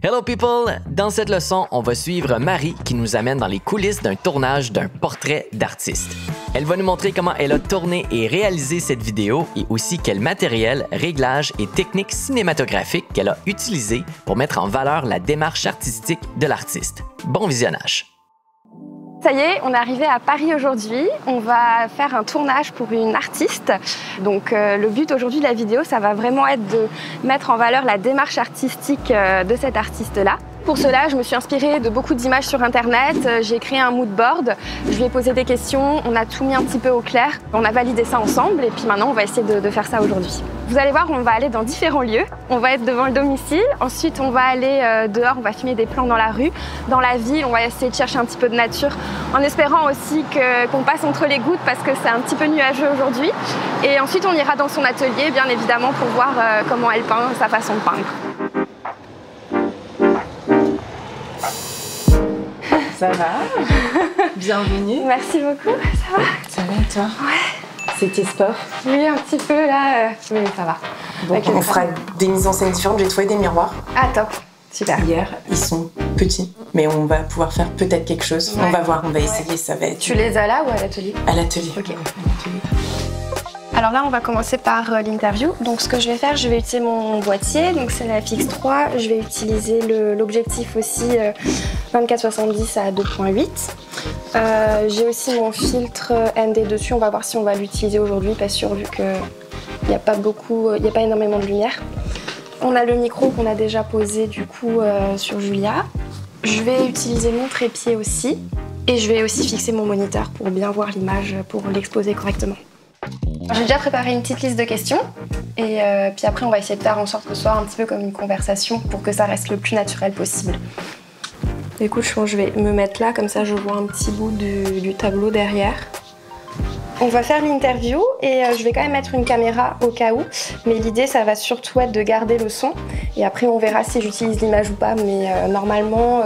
Hello people! Dans cette leçon, on va suivre Marie qui nous amène dans les coulisses d'un tournage d'un portrait d'artiste. Elle va nous montrer comment elle a tourné et réalisé cette vidéo et aussi quel matériel, réglages et techniques cinématographiques qu'elle a utilisé pour mettre en valeur la démarche artistique de l'artiste. Bon visionnage! Ça y est, on est arrivé à Paris aujourd'hui. On va faire un tournage pour une artiste. Donc le but aujourd'hui de la vidéo, ça va vraiment être de mettre en valeur la démarche artistique de cette artiste-là. Pour cela, je me suis inspirée de beaucoup d'images sur Internet. J'ai créé un mood board. Je lui ai posé des questions. On a tout mis un petit peu au clair. On a validé ça ensemble et puis maintenant, on va essayer de faire ça aujourd'hui. Vous allez voir, on va aller dans différents lieux. On va être devant le domicile. Ensuite, on va aller dehors. On va filmer des plans dans la rue. Dans la ville, on va essayer de chercher un petit peu de nature en espérant aussi qu'on passe entre les gouttes parce que c'est un petit peu nuageux aujourd'hui. Et ensuite, on ira dans son atelier, bien évidemment, pour voir comment elle peint, sa façon de peindre. Ça va? Bienvenue. Merci beaucoup, ça va? Ça va et toi? Ouais. C'était sport? Oui, un petit peu là, mais ça va. Bon, on fera des mises en scène différentes, j'ai trouvé des miroirs. Ah top, super. Hier, ils sont petits, mais on va pouvoir faire peut-être quelque chose. Ouais. On va voir, on va essayer, ça va être... Tu les as là ou à l'atelier? À l'atelier. Ok. Alors là, on va commencer par l'interview. Donc ce que je vais faire, je vais utiliser mon boîtier, donc c'est la FX3. Je vais utiliser l'objectif aussi 24-70 à 2.8. J'ai aussi mon filtre ND dessus. On va voir si on va l'utiliser aujourd'hui, pas sûr vu qu'il n'y a pas énormément de lumière. On a le micro qu'on a déjà posé du coup sur Julia. Je vais utiliser mon trépied aussi. Et je vais aussi fixer mon moniteur pour bien voir l'image, pour l'exposer correctement. J'ai déjà préparé une petite liste de questions et puis après on va essayer de faire en sorte que ce soit un petit peu comme une conversation pour que ça reste le plus naturel possible. Écoute, je pense que je vais me mettre là, comme ça je vois un petit bout du tableau derrière. On va faire l'interview et je vais quand même mettre une caméra au cas où, mais l'idée ça va surtout être de garder le son et après on verra si j'utilise l'image ou pas, mais normalement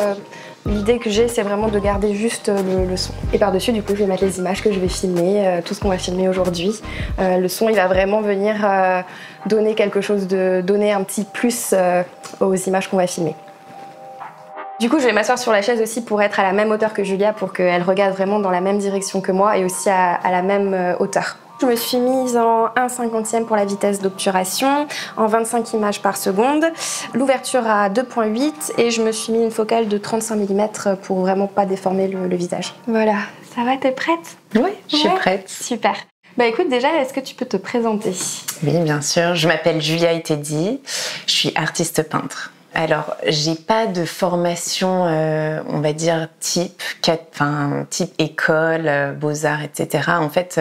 l'idée que j'ai, c'est vraiment de garder juste le son. Et par-dessus, du coup, je vais mettre les images que je vais filmer, tout ce qu'on va filmer aujourd'hui. Le son, il va vraiment venir donner quelque chose, donner un petit plus aux images qu'on va filmer. Du coup, je vais m'asseoir sur la chaise aussi pour être à la même hauteur que Julia, pour qu'elle regarde vraiment dans la même direction que moi et aussi à la même hauteur. Je me suis mise en 1/50e pour la vitesse d'obturation, en 25 images par seconde, l'ouverture à 2.8 et je me suis mis une focale de 35 mm pour vraiment pas déformer le visage. Voilà, ça va, t'es prête? Oui, je suis prête. Super. Bah écoute, déjà, est-ce que tu peux te présenter? Oui, bien sûr. Je m'appelle Julia Itedi, je suis artiste peintre. Alors, j'ai pas de formation, on va dire, type école, beaux-arts, etc. En fait,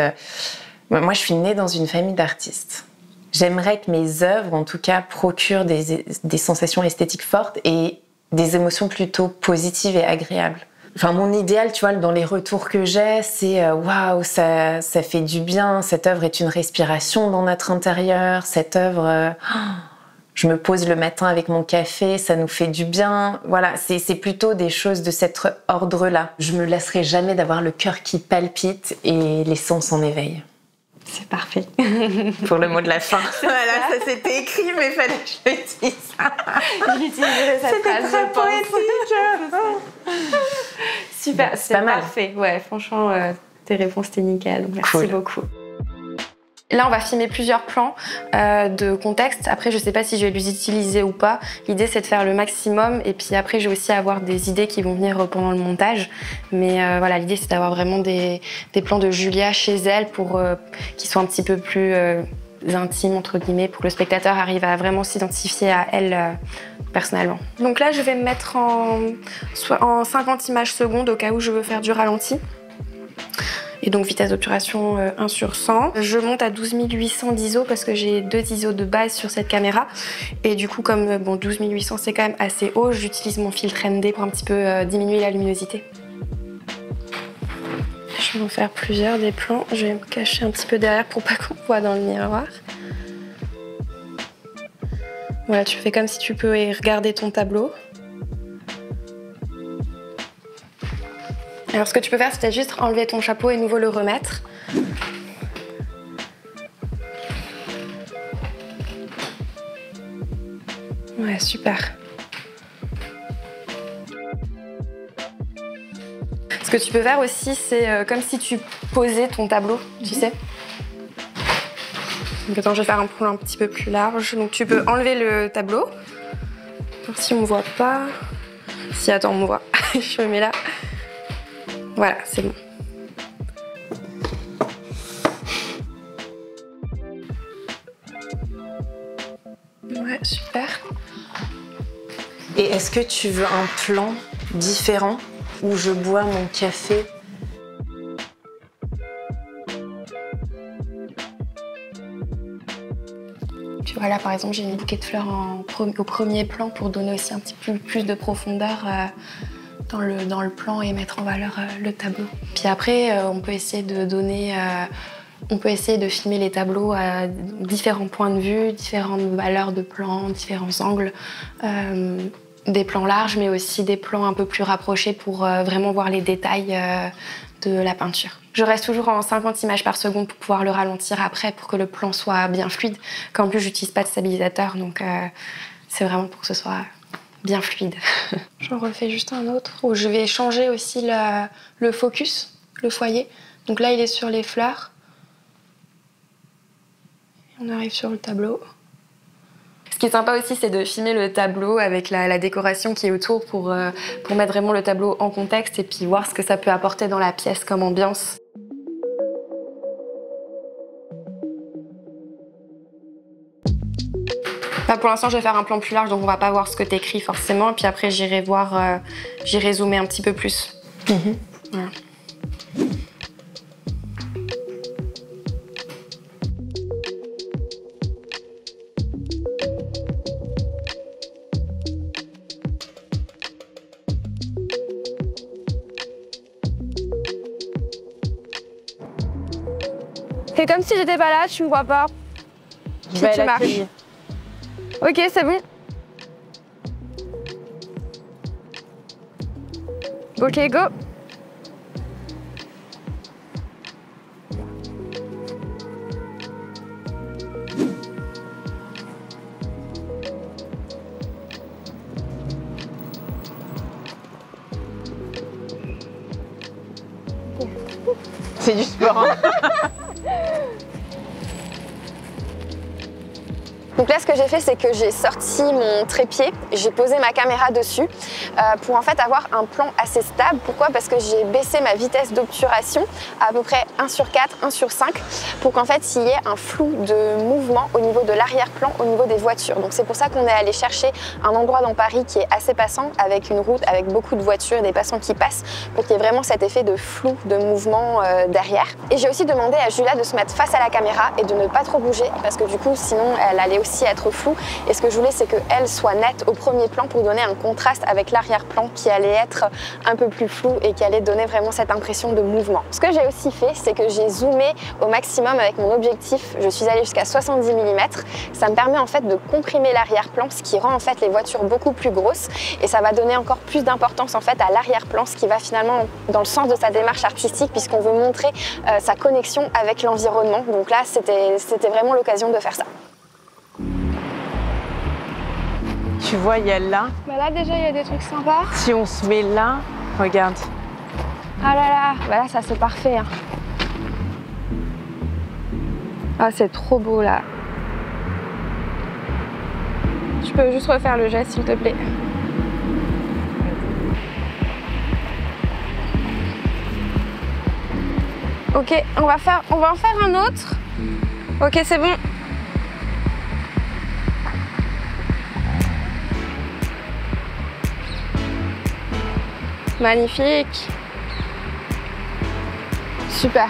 moi, je suis née dans une famille d'artistes. J'aimerais que mes œuvres, en tout cas, procurent des sensations esthétiques fortes et des émotions plutôt positives et agréables. Enfin, mon idéal, tu vois, dans les retours que j'ai, c'est waouh, ça fait du bien, cette œuvre est une respiration dans notre intérieur, cette œuvre... je me pose le matin avec mon café, ça nous fait du bien. Voilà, c'est plutôt des choses de cet ordre-là. Je me lasserai jamais d'avoir le cœur qui palpite et les sens en éveil. C'est parfait. Pour le mot de la fin. Voilà, ça s'était écrit, mais il fallait que je le dise. J'utiliserai cette phrase, très poétique. Super, c'est pas mal. Parfait. Ouais, franchement, tes réponses, c'était nickel. Merci beaucoup. Là, on va filmer plusieurs plans de contexte. Après, je sais pas si je vais les utiliser ou pas. L'idée, c'est de faire le maximum. Et puis après, je vais aussi avoir des idées qui vont venir pendant le montage. Mais voilà, l'idée, c'est d'avoir vraiment des plans de Julia chez elle pour qu'ils soient un petit peu plus intimes, entre guillemets, pour que le spectateur arrive à vraiment s'identifier à elle personnellement. Donc là, je vais me mettre en 50 images secondes au cas où je veux faire du ralenti. Et donc vitesse d'obturation 1/100. Je monte à 12 800 d'ISO parce que j'ai 2 ISO de base sur cette caméra. Et du coup, comme 12 800 c'est quand même assez haut, j'utilise mon filtre ND pour un petit peu diminuer la luminosité. Je vais en faire plusieurs des plans. Je vais me cacher un petit peu derrière pour pas qu'on voit dans le miroir. Voilà, tu fais comme si tu peux regarder ton tableau. Alors ce que tu peux faire, c'est peut-être juste enlever ton chapeau et nouveau le remettre. Ouais, super. Ce que tu peux faire aussi, c'est comme si tu posais ton tableau, tu sais. Donc attends, je vais faire un plan un petit peu plus large. Donc tu peux enlever le tableau. Alors, si on voit pas... Si, attends, on voit. Je me mets là. Voilà, c'est bon. Ouais, super. Et est-ce que tu veux un plan différent où je bois mon café? Tu vois là, par exemple, j'ai mis un bouquet de fleurs au premier plan pour donner aussi un petit peu plus de profondeur dans le plan et mettre en valeur le tableau. Puis après, on peut essayer de donner... On peut essayer de filmer les tableaux à différents points de vue, différentes valeurs de plans, différents angles. Des plans larges, mais aussi des plans un peu plus rapprochés pour vraiment voir les détails de la peinture. Je reste toujours en 50 images par seconde pour pouvoir le ralentir après, pour que le plan soit bien fluide. Qu'en plus, j'utilise pas de stabilisateur, donc c'est vraiment pour que ce soit bien fluide. J'en refais juste un autre où je vais changer aussi le focus, le foyer. Donc là, il est sur les fleurs. On arrive sur le tableau. Ce qui est sympa aussi, c'est de filmer le tableau avec la décoration qui est autour pour mettre vraiment le tableau en contexte et puis voir ce que ça peut apporter dans la pièce comme ambiance. Là, pour l'instant, je vais faire un plan plus large, donc on va pas voir ce que tu écris forcément. Et puis après, j'irai zoomer un petit peu plus. Voilà. Fais comme si j'étais pas là, tu me vois pas. Je vais à marches. Ok, c'est bon. Ok, go. C'est du sport, hein. Donc là, ce que j'ai fait, c'est que j'ai sorti mon trépied, j'ai posé ma caméra dessus pour en fait avoir un plan assez stable. Pourquoi? Parce que j'ai baissé ma vitesse d'obturation à peu près 1/4, 1/5 pour qu'en fait il y ait un flou de mouvement au niveau de l'arrière-plan, au niveau des voitures. Donc c'est pour ça qu'on est allé chercher un endroit dans Paris qui est assez passant, avec une route, avec beaucoup de voitures et des passants qui passent, pour qu'il y ait vraiment cet effet de flou, de mouvement derrière. Et j'ai aussi demandé à Julia de se mettre face à la caméra et de ne pas trop bouger, parce que du coup sinon elle allait aussi être floue. Et ce que je voulais, c'est qu'elle soit nette au premier plan pour donner un contraste avec l'arrière-plan qui allait être un peu plus flou et qui allait donner vraiment cette impression de mouvement. Ce que j'ai aussi fait, c'est que j'ai zoomé au maximum avec mon objectif. Je suis allée jusqu'à 70 mm. Ça me permet en fait de comprimer l'arrière-plan, ce qui rend en fait les voitures beaucoup plus grosses, et ça va donner encore plus d'importance en fait à l'arrière-plan, ce qui va finalement dans le sens de sa démarche artistique, puisqu'on veut montrer sa connexion avec l'environnement. Donc là, c'était vraiment l'occasion de faire ça. Tu vois, il y a là. Bah là déjà il y a des trucs sympas. Si on se met là, regarde. Ah là là, bah là ça c'est parfait. Hein. Ah c'est trop beau là. Tu peux juste refaire le geste s'il te plaît. Ok, on va en faire un autre. Ok, c'est bon. Magnifique. Super.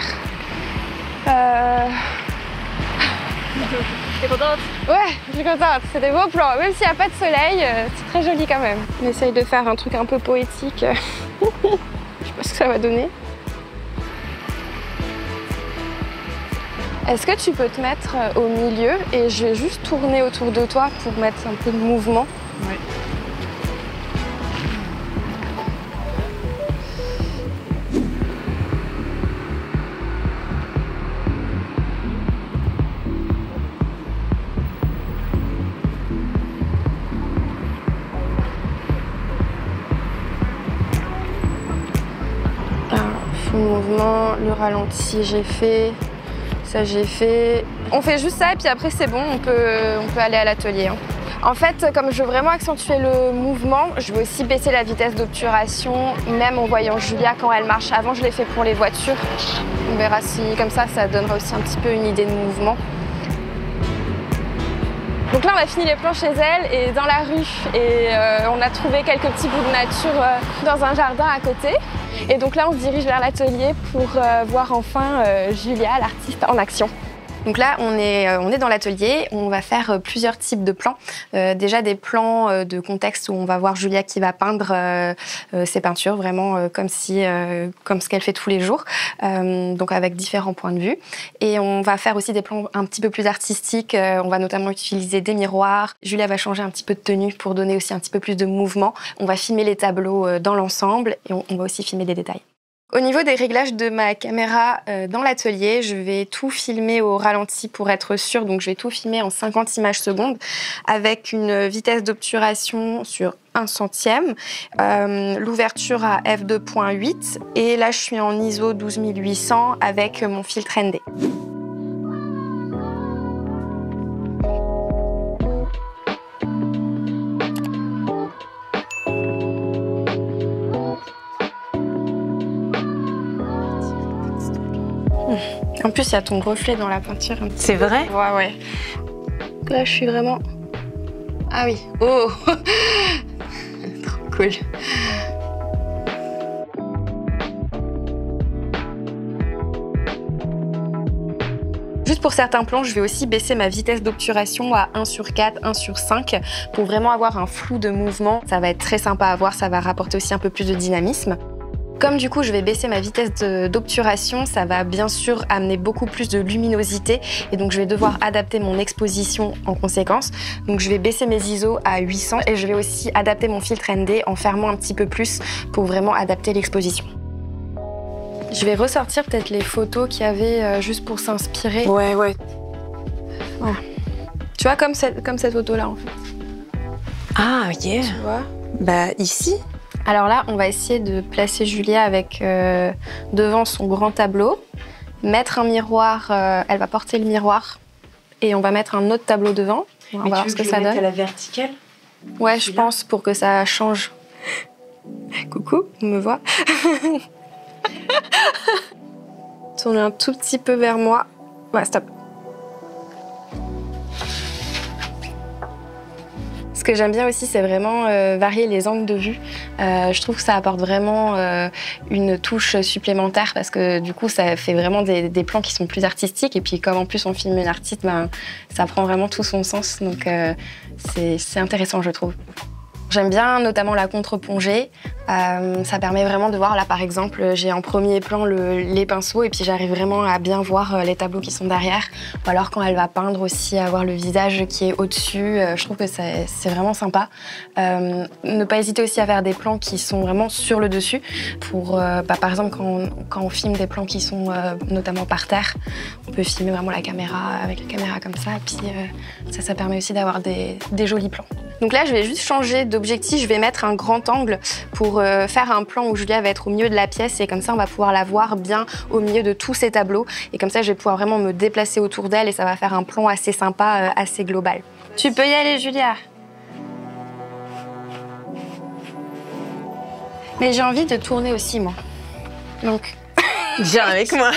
T'es contente? Ouais, je suis contente. C'est des beaux plans. Même s'il n'y a pas de soleil, c'est très joli quand même. On essaye de faire un truc un peu poétique. Je sais pas ce que ça va donner. Est-ce que tu peux te mettre au milieu et je vais juste tourner autour de toi pour mettre un peu de mouvement? Oui. Ah tout le mouvement, le ralenti j'ai fait, ça j'ai fait. On fait juste ça et puis après c'est bon, on peut aller à l'atelier. Hein. En fait, comme je veux vraiment accentuer le mouvement, je veux aussi baisser la vitesse d'obturation, même en voyant Julia quand elle marche. Avant, je l'ai fait pour les voitures. On verra si, comme ça donnera aussi un petit peu une idée de mouvement. Donc là, on a fini les plans chez elle et dans la rue. Et on a trouvé quelques petits bouts de nature dans un jardin à côté. Et donc là, on se dirige vers l'atelier pour voir enfin Julia, l'artiste, en action. Donc là, on est dans l'atelier, on va faire plusieurs types de plans. Déjà des plans de contexte où on va voir Julia qui va peindre ses peintures, vraiment comme ce qu'elle fait tous les jours, donc avec différents points de vue. Et on va faire aussi des plans un petit peu plus artistiques, on va notamment utiliser des miroirs. Julia va changer un petit peu de tenue pour donner aussi un petit peu plus de mouvement. On va filmer les tableaux dans l'ensemble et on va aussi filmer des détails. Au niveau des réglages de ma caméra dans l'atelier, je vais tout filmer au ralenti pour être sûre. Donc je vais tout filmer en 50 images secondes avec une vitesse d'obturation sur 1 centième, l'ouverture à f2.8 et là je suis en ISO 12800 avec mon filtre ND. En plus, il y a ton reflet dans la peinture. C'est vrai? Ouais, ouais. Là, je suis vraiment... Ah oui. Oh. Trop cool. Juste pour certains plans, je vais aussi baisser ma vitesse d'obturation à 1/4, 1/5 pour vraiment avoir un flou de mouvement. Ça va être très sympa à voir, ça va rapporter aussi un peu plus de dynamisme. Comme du coup je vais baisser ma vitesse d'obturation, ça va bien sûr amener beaucoup plus de luminosité et donc je vais devoir adapter mon exposition en conséquence. Donc je vais baisser mes ISO à 800 et je vais aussi adapter mon filtre ND en fermant un petit peu plus pour vraiment adapter l'exposition. Je vais ressortir peut-être les photos qu'il y avait juste pour s'inspirer. Ouais, ouais. Voilà. Tu vois comme cette photo-là en fait. Ah, yeah. Tu vois? Bah ici. Alors là, on va essayer de placer Julia avec devant son grand tableau, mettre un miroir, elle va porter le miroir et on va mettre un autre tableau devant. On va voir ce que ça donne. À la verticale? Ouais, je pense pour que ça change. Coucou, on me voit. Tourne un tout petit peu vers moi. Ouais, stop. Ce que j'aime bien aussi, c'est vraiment varier les angles de vue. Je trouve que ça apporte vraiment une touche supplémentaire parce que du coup, ça fait vraiment des plans qui sont plus artistiques. Et puis, comme en plus on filme une artiste, ben, ça prend vraiment tout son sens. Donc, c'est intéressant, je trouve. J'aime bien notamment la contre-plongée. Ça permet vraiment de voir, là par exemple, j'ai en premier plan les pinceaux et puis j'arrive vraiment à bien voir les tableaux qui sont derrière. Ou alors quand elle va peindre aussi, avoir le visage qui est au-dessus. Je trouve que c'est vraiment sympa. Ne pas hésiter aussi à faire des plans qui sont vraiment sur le dessus. Pour, par exemple, quand on filme des plans qui sont notamment par terre, on peut filmer vraiment la caméra avec la caméra comme ça. Et puis ça permet aussi d'avoir des jolis plans. Donc là, je vais juste changer d'objectif. Je vais mettre un grand angle pour faire un plan où Julia va être au milieu de la pièce et comme ça, on va pouvoir la voir bien au milieu de tous ces tableaux. Et comme ça, je vais pouvoir vraiment me déplacer autour d'elle et ça va faire un plan assez sympa, assez global. Tu peux y aller, Julia. Mais j'ai envie de tourner aussi, moi. Donc... Viens avec moi.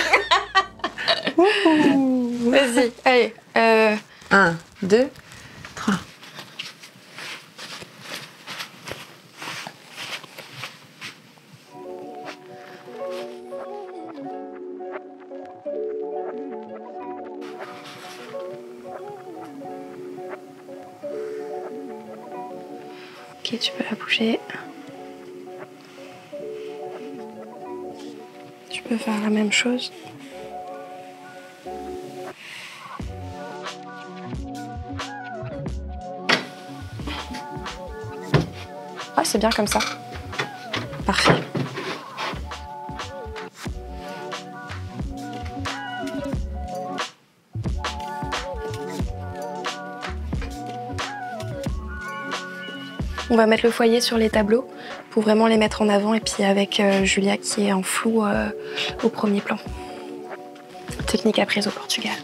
Vas-y, allez. 1, 2, 3. Ok, tu peux la bouger. Tu peux faire la même chose. Ah, c'est bien comme ça. Parfait. On va mettre le foyer sur les tableaux pour vraiment les mettre en avant et puis avec Julia qui est en flou au premier plan. Technique apprise au Portugal.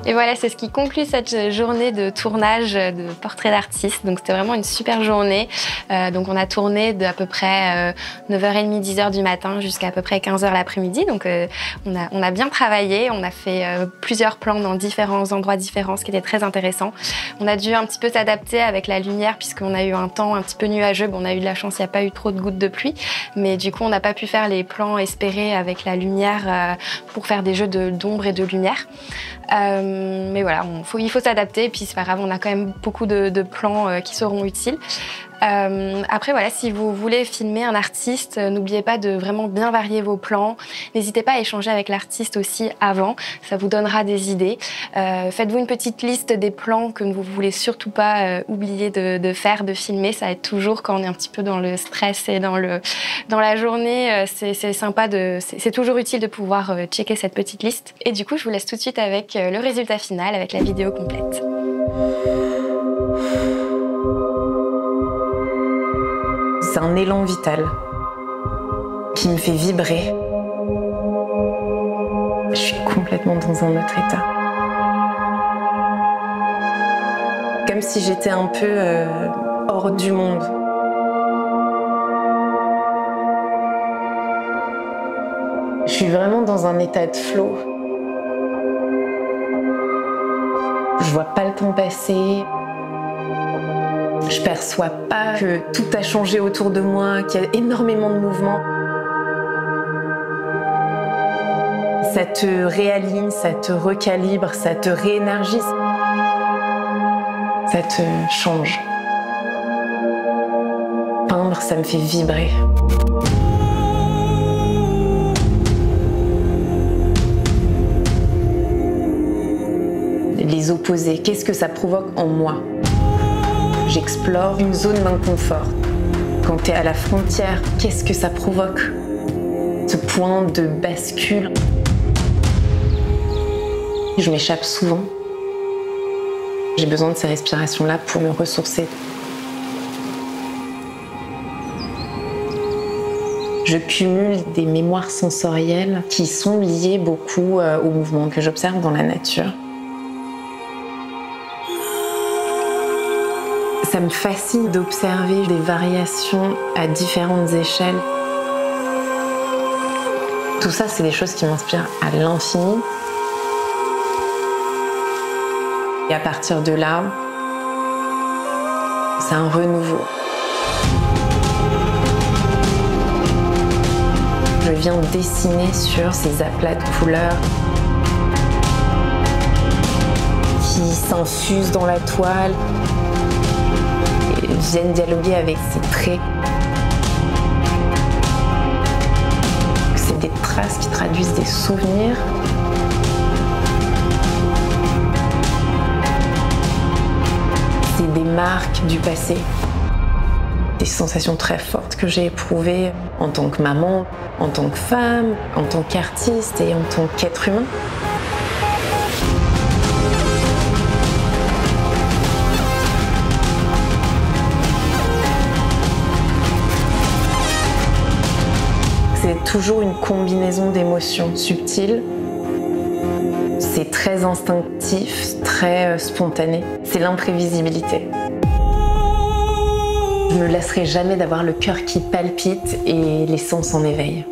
Et voilà, c'est ce qui conclut cette journée de tournage de portrait d'artiste. Donc c'était vraiment une super journée. Donc on a tourné de à peu près 9h30, 10h du matin jusqu'à peu près 15h l'après-midi. Donc on a bien travaillé, on a fait plusieurs plans dans différents endroits différents, ce qui était très intéressant. On a dû un petit peu s'adapter avec la lumière puisqu'on a eu un temps un petit peu nuageux. Bon, on a eu de la chance, il n'y a pas eu trop de gouttes de pluie. Mais du coup, on n'a pas pu faire les plans espérés avec la lumière pour faire des jeux d'ombre et de lumière. Mais voilà, il faut s'adapter et puis c'est pas grave, on a quand même beaucoup de plans qui seront utiles. Après voilà, si vous voulez filmer un artiste, n'oubliez pas de vraiment bien varier vos plans. N'hésitez pas à échanger avec l'artiste aussi avant, ça vous donnera des idées. Faites-vous une petite liste des plans que vous voulez surtout pas oublier de faire, de filmer. Ça aide toujours quand on est un petit peu dans le stress et dans la journée. C'est sympa, c'est toujours utile de pouvoir checker cette petite liste. Et du coup, je vous laisse tout de suite avec le résultat final, avec la vidéo complète. C'est un élan vital qui me fait vibrer. Je suis complètement dans un autre état. Comme si j'étais un peu hors du monde. Je suis vraiment dans un état de flow. Je vois pas le temps passer. Je perçois pas que tout a changé autour de moi, qu'il y a énormément de mouvements. Ça te réaligne, ça te recalibre, ça te réénergise. Ça te change. Peindre, ça me fait vibrer. Les opposés, qu'est-ce que ça provoque en moi? J'explore une zone d'inconfort. Quand tu es à la frontière, qu'est-ce que ça provoque? Ce point de bascule. Je m'échappe souvent. J'ai besoin de ces respirations-là pour me ressourcer. Je cumule des mémoires sensorielles qui sont liées beaucoup aux mouvements que j'observe dans la nature. Ça me fascine d'observer des variations à différentes échelles. Tout ça, c'est des choses qui m'inspirent à l'infini. Et à partir de là, c'est un renouveau. Je viens dessiner sur ces aplats de couleurs qui s'infusent dans la toile. Viennent dialoguer avec ces traits. C'est des traces qui traduisent des souvenirs. C'est des marques du passé. Des sensations très fortes que j'ai éprouvées en tant que maman, en tant que femme, en tant qu'artiste et en tant qu'être humain. C'est toujours une combinaison d'émotions subtiles. C'est très instinctif, très spontané. C'est l'imprévisibilité. Je ne me lasserai jamais d'avoir le cœur qui palpite et les sens en éveil.